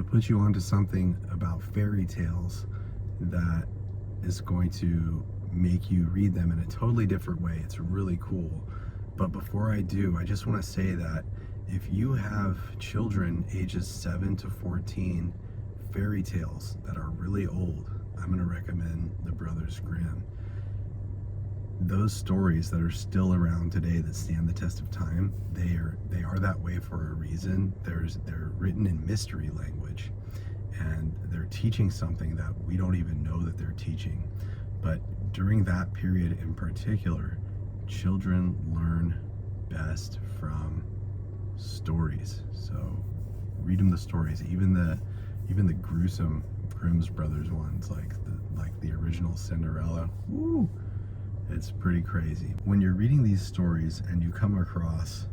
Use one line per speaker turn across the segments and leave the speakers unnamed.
to put you onto something about fairy tales that is going to make you read them in a totally different way. It's really cool. But before I do, I just want to say that if you have children ages 7 to 14, fairy tales that are really old, I'm going to recommend The Brothers Grimm. Those stories that are still around today that stand the test of time, they are that way for a reason. They're written in mystery language, and they're teaching something that we don't even know that they're teaching. But during that period in particular, children learn best from stories. So read them the stories, even the gruesome Grimm's Brothers ones, like the original Cinderella. Woo! It's pretty crazy. When you're reading these stories and you come across,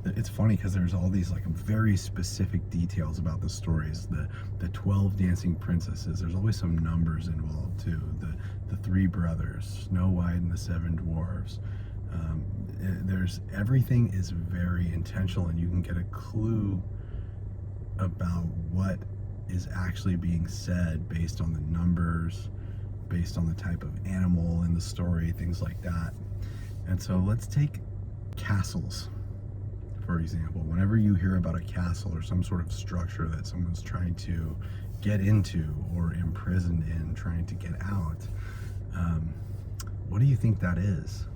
it's funny because there's all these like very specific details about the stories. The 12 dancing princesses, there's always some numbers involved too. The 3 brothers, Snow White and the 7 dwarves. Everything is very intentional, and you can get a clue about what is actually being said based on the numbers, based on the type of animal in the story, things like that. And so let's take castles, for example. Whenever you hear about a castle or some sort of structure that someone's trying to get into or imprisoned in, trying to get out, what do you think that is?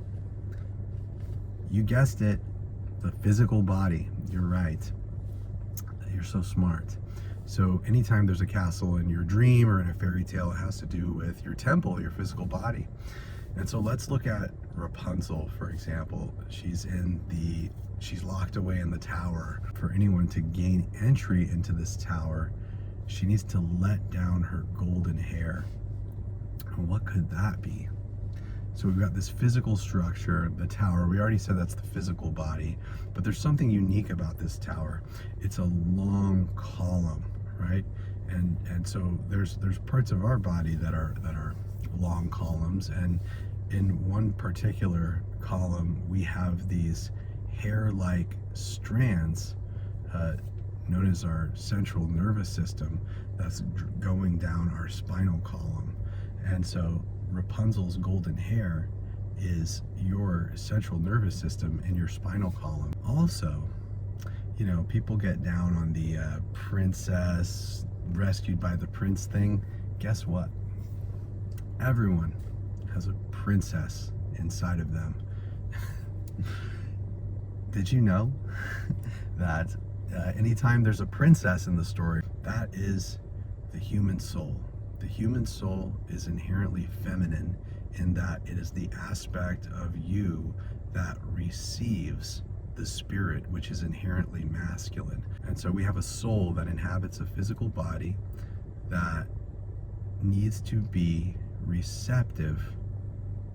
You guessed it, the physical body. You're right. You're so smart. So anytime there's a castle in your dream or in a fairy tale, it has to do with your temple, your physical body. And so let's look at Rapunzel, for example. She's locked away in the tower. For anyone to gain entry into this tower, she needs to let down her golden hair. And what could that be? So we've got this physical structure, the tower. We already said that's the physical body, but there's something unique about this tower. It's a long column, right? And so there's parts of our body that are long columns, and in one particular column we have these hair-like strands known as our central nervous system that's going down our spinal column. And so Rapunzel's golden hair is your central nervous system in your spinal column. Also, you know, people get down on the princess rescued by the prince thing. Guess what? Everyone has a princess inside of them. Did you know that anytime there's a princess in the story, that is the human soul? The human soul is inherently feminine in that it is the aspect of you that receives the spirit, which is inherently masculine. And so we have a soul that inhabits a physical body that needs to be receptive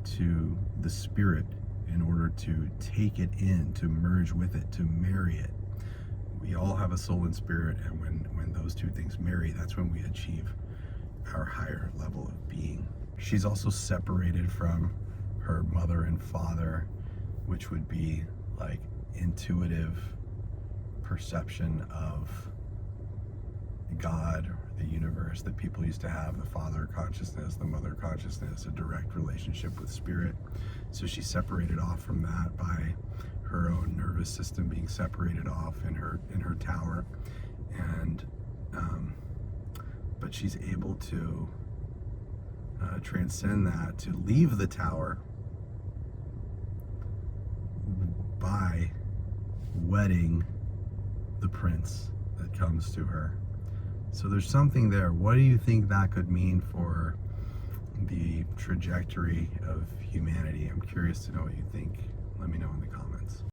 to the spirit in order to take it in, to merge with it, to marry it. We all have a soul and spirit, and when those two things marry, that's when we achieve our higher level of being. She's also separated from her mother and father, which would be like intuitive perception of God or the universe that people used to have, the father consciousness, the mother consciousness, a direct relationship with spirit. So she's separated off from that by her own nervous system being separated off in her tower, and but she's able to transcend that, to leave the tower by wedding the prince that comes to her. So there's something there. What do you think that could mean for the trajectory of humanity? I'm curious to know what you think. Let me know in the comments.